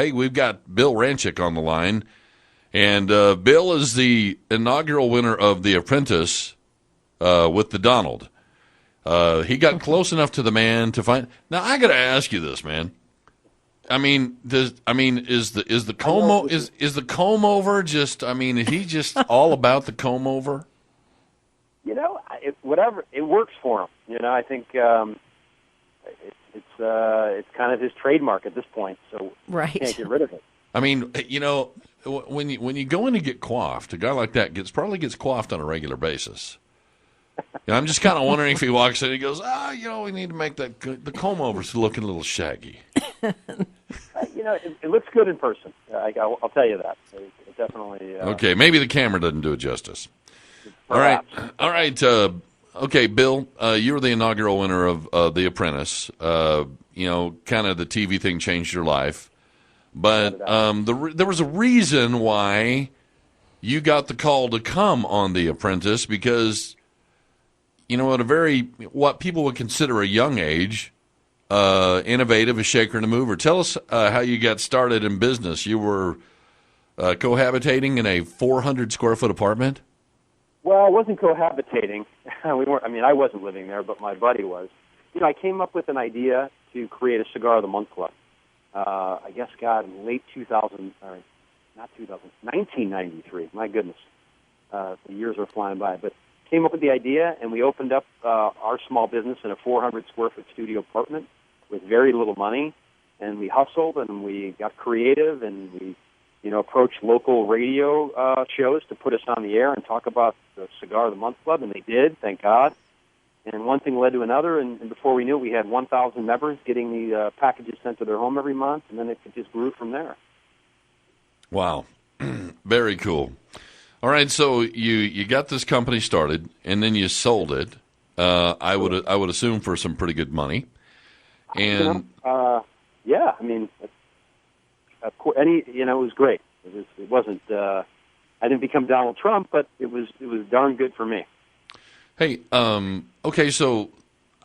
hey, we've got Bill Rancic on the line. And Bill is the inaugural winner of The Apprentice with the Donald. He got close enough to the man to find. Now I got to ask you this, man. I mean, is the comb over just? I mean, is he just all about the comb over? Whatever it works for him. I think it's kind of his trademark at this point. So right. You can't get rid of it. I mean, when you go in to get coiffed, a guy like that probably gets coiffed on a regular basis. I'm just kind of wondering if he walks in and he goes, we need to make the comb overs looking a little shaggy. It looks good in person. I'll tell you that. It definitely. Okay, maybe the camera doesn't do it justice. Perhaps. All right. Okay, Bill, you were the inaugural winner of The Apprentice. Kind of the TV thing changed your life. But there was a reason why you got the call to come on The Apprentice because, at what people would consider a young age, innovative, a shaker and a mover. Tell us how you got started in business. You were cohabitating in a 400-square-foot apartment? Well, I wasn't cohabitating. I wasn't living there, but my buddy was. I came up with an idea to create a Cigar of the Month Club. I guess, in late 1993. My goodness. The years are flying by. But came up with the idea, and we opened up our small business in a 400-square-foot studio apartment with very little money. And we hustled, and we got creative, and we approached local radio shows to put us on the air and talk about the Cigar of the Month Club, and they did, thank God. And one thing led to another, and before we knew it, we had 1,000 members getting the packages sent to their home every month, and then it just grew from there. Wow. Very cool. All right, so you got this company started, and then you sold it, I would assume for some pretty good money. And yeah, of course, it was great. It wasn't. I didn't become Donald Trump, but it was darn good for me. Hey, okay, so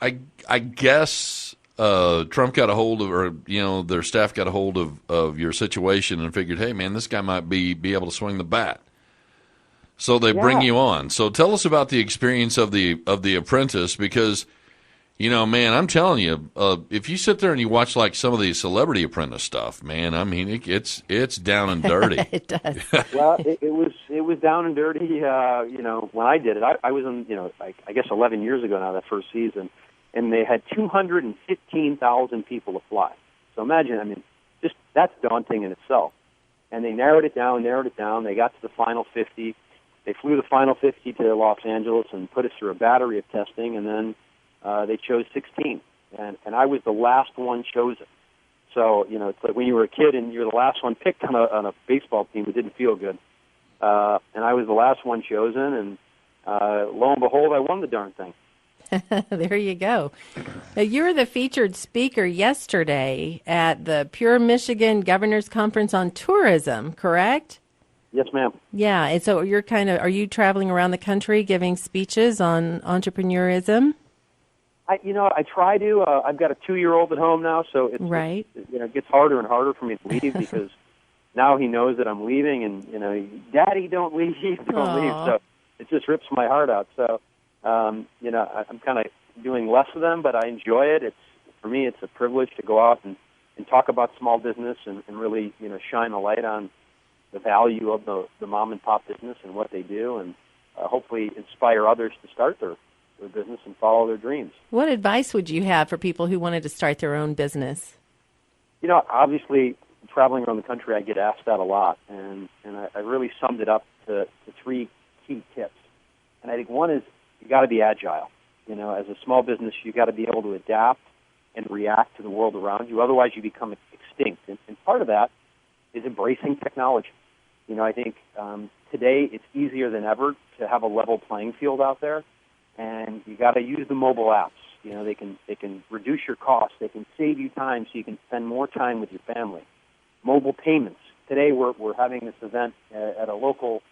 I guess Trump got a hold of, or their staff got a hold of your situation and figured, hey, man, this guy might be able to swing the bat. So they bring you on. So tell us about the experience of the Apprentice, because man, I'm telling you, if you sit there and you watch like some of the Celebrity Apprentice stuff, man, it's down and dirty. It does. Well, it was down and dirty. When I did it, I was in, I guess 11 years ago now, that first season, and they had 215,000 people apply. So imagine, just that's daunting in itself. And they narrowed it down. They got to the final 50. They flew the final 50 to Los Angeles and put us through a battery of testing, and then they chose 16, and I was the last one chosen. So, it's like when you were a kid and you're the last one picked on a baseball team, it didn't feel good. And I was the last one chosen, and lo and behold, I won the darn thing. There you go. Now, you were the featured speaker yesterday at the Pure Michigan Governor's Conference on Tourism, correct? Yes, ma'am. Yeah, and so are you traveling around the country giving speeches on entrepreneurism? I try to. I've got a 2-year-old at home now, so it gets harder and harder for me to leave because now he knows that I'm leaving, and Daddy, don't leave, don't leave. So it just rips my heart out. So I'm kind of doing less of them, but I enjoy it. For me, it's a privilege to go out and talk about small business and really shine a light on the value of the mom and pop business and what they do, and hopefully inspire others to start their business and follow their dreams. What advice would you have for people who wanted to start their own business? Obviously, traveling around the country, I get asked that a lot, and I really summed it up to 3 key tips. And I think one is you got to be agile. As a small business, you got to be able to adapt and react to the world around you. Otherwise, you become extinct. And part of that is embracing technology. I think today it's easier than ever to have a level playing field out there. And you got to use the mobile apps. They can reduce your costs. They can save you time so you can spend more time with your family. Mobile payments. Today we're having this event at a local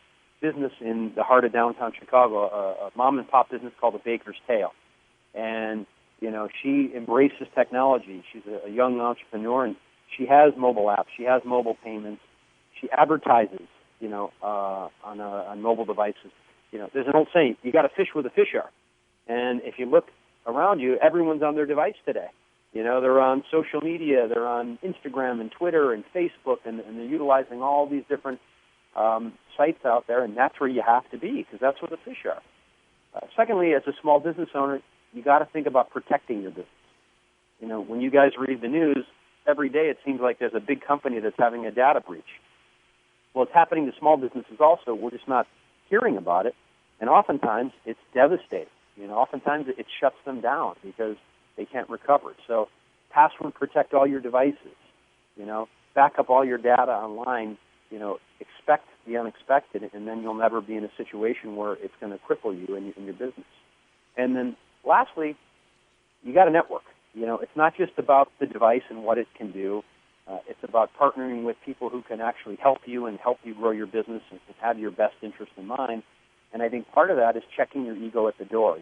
business in the heart of downtown Chicago, a mom and pop business called the Baker's Tale. And she embraces technology. She's a young entrepreneur, and She has mobile apps. She has mobile payments. She advertises, on mobile devices. There's an old saying, you got to fish where the fish are. And if you look around you, everyone's on their device today. They're on social media. They're on Instagram and Twitter and Facebook, and they're utilizing all these different sites out there, and that's where you have to be because that's where the fish are. Secondly, as a small business owner, you got to think about protecting your business. When you guys read the news, every day it seems like there's a big company that's having a data breach. Well, it's happening to small businesses also. We're just not hearing about it, and oftentimes it's devastating. Oftentimes it shuts them down because they can't recover. So password protect all your devices, back up all your data online, expect the unexpected, and then you'll never be in a situation where it's going to cripple you in your business. And then lastly, you got to network. It's not just about the device and what it can do. It's about partnering with people who can actually help you and help you grow your business and have your best interest in mind. And I think part of that is checking your ego at the door.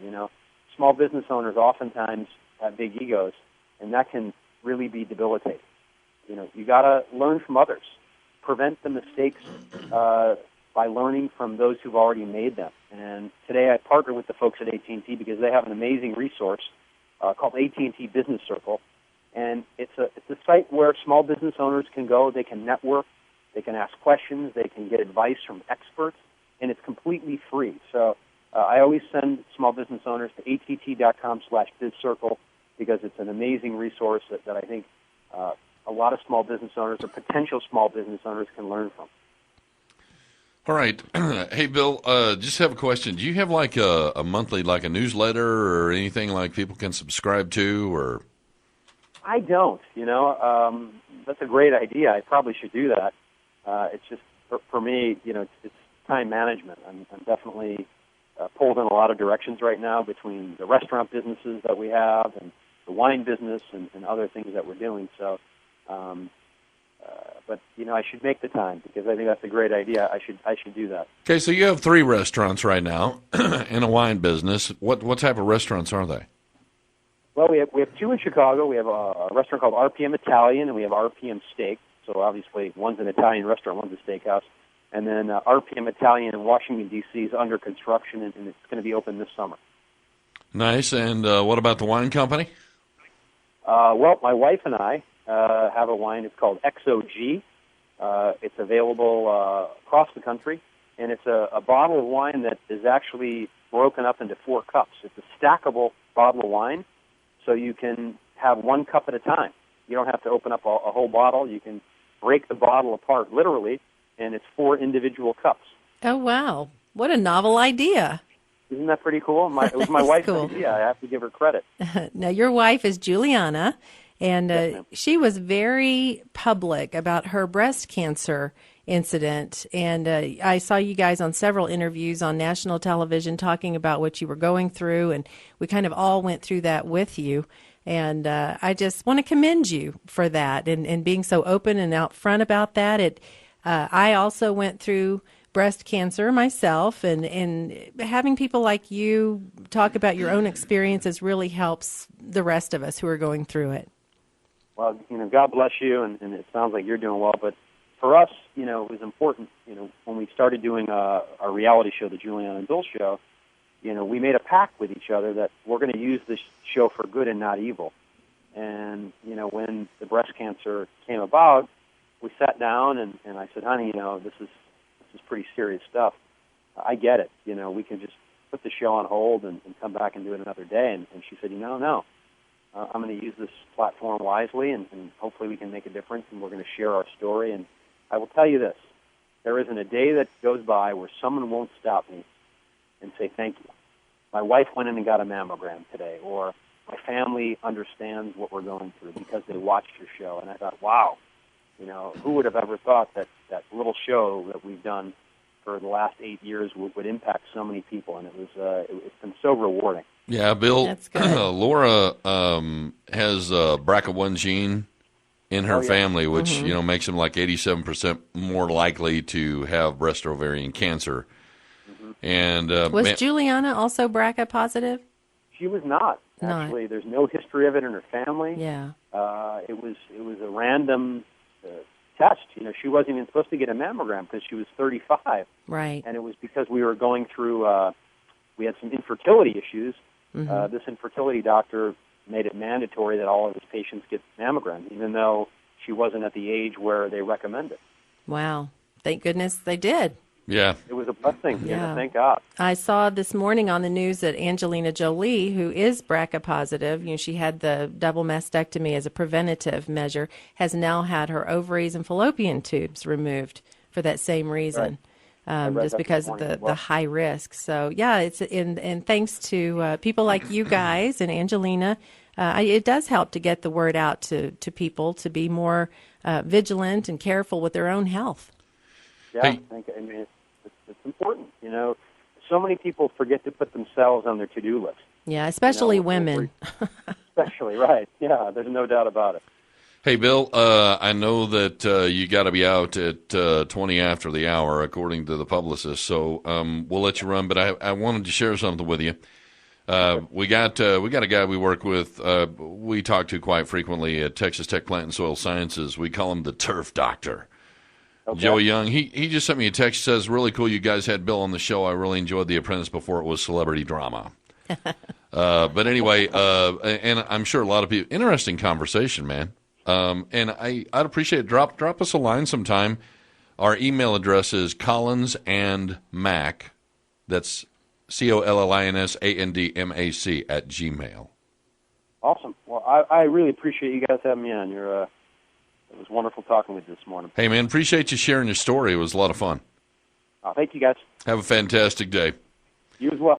Small business owners oftentimes have big egos, and that can really be debilitating. You got to learn from others. Prevent the mistakes by learning from those who've already made them. And today I partner with the folks at AT&T because they have an amazing resource called AT&T Business Circle. And it's a site where small business owners can go. They can network. They can ask questions. They can get advice from experts. And it's completely free. So I always send small business owners to att.com/bizcircle because it's an amazing resource that I think a lot of small business owners or potential small business owners can learn from. All right. Hey, Bill, just have a question. Do you have like a monthly, like a newsletter or anything like people can subscribe to? Or I don't, that's a great idea. I probably should do that. It's just, for me, it's time management. I'm definitely pulled in a lot of directions right now between the restaurant businesses that we have and the wine business and other things that we're doing. So, but I should make the time because I think that's a great idea. I should do that. Okay, so you have 3 restaurants right now in a wine business. What type of restaurants are they? Well, we have 2 in Chicago. We have a restaurant called RPM Italian, and we have RPM Steak. So obviously, one's an Italian restaurant, one's a steakhouse. And then RPM Italian in Washington, D.C. is under construction, and it's going to be open this summer. Nice. And what about the wine company? Well, my wife and I have a wine. It's called XOG. It's available across the country, and it's a bottle of wine that is actually broken up into 4 cups. It's a stackable bottle of wine, so you can have 1 cup at a time. You don't have to open up a whole bottle. You can break the bottle apart, literally, and it's 4 individual cups. Oh, wow. What a novel idea. Isn't that pretty cool? It was my wife's idea. I have to give her credit. Now, your wife is Juliana, and she was very public about her breast cancer incident. And I saw you guys on several interviews on national television talking about what you were going through, and we kind of all went through that with you. And I just want to commend you for that and being so open and out front about that. I also went through breast cancer myself, and having people like you talk about your own experiences really helps the rest of us who are going through it. Well, God bless you, and it sounds like you're doing well. But for us, it was important, when we started doing our reality show, the Juliana and Bill Show, we made a pact with each other that we're going to use this show for good and not evil. And, when the breast cancer came about, we sat down and I said, honey, this is pretty serious stuff. I get it. We can just put the show on hold and come back and do it another day. And she said, no. I'm going to use this platform wisely, and hopefully we can make a difference, and we're going to share our story. And I will tell you this. There isn't a day that goes by where someone won't stop me and say thank you. My wife went in and got a mammogram today, or my family understands what we're going through because they watched your show. And I thought, wow, who would have ever thought that little show that we've done for the last 8 years would impact so many people? And it's been so rewarding. Yeah, Bill, That's good. Laura has BRCA1 gene in her family, which makes them like 87% more likely to have breast or ovarian cancer. And was Juliana also BRCA positive? She was not. Actually, there's no history of it in her family. Yeah. It was a random test. You know, she wasn't even supposed to get a mammogram because she was 35. Right. And it was because we were going through, we had some infertility issues. Mm-hmm. This infertility doctor made it mandatory that all of his patients get mammograms, even though she wasn't at the age where they recommend it. Wow. Thank goodness they did. Yeah. It was a blessing. Yeah. You know, thank God. I saw this morning on the news that Angelina Jolie, who is BRCA positive, she had the double mastectomy as a preventative measure, has now had her ovaries and fallopian tubes removed for that same reason, just because of the high risk. So, yeah, and thanks to people like you guys and Angelina, it does help to get the word out to people to be more vigilant and careful with their own health. Yeah, I mean, it's important. You know, so many people forget to put themselves on their to-do list. Yeah, especially women. Especially, right. Yeah, there's no doubt about it. Hey, Bill, I know that you got to be out at 20 after the hour, according to the publicist, so we'll let you run, but I wanted to share something with you. We got a guy we work with, we talk to quite frequently at Texas Tech Plant and Soil Sciences. We call him the Turf Doctor. Okay. Joey Young, he just sent me a text, says, really cool you guys had Bill on the show. I really enjoyed The Apprentice before it was celebrity drama. But anyway, and I'm sure a lot of people, interesting conversation, man. And I'd appreciate it. Drop us a line sometime. Our email address is collinsandmac. That's COLLINSANDMAC @gmail. Awesome. Well, I really appreciate you guys having me on. It was wonderful talking with you this morning. Hey, man, appreciate you sharing your story. It was a lot of fun. Thank you, guys. Have a fantastic day. You as well.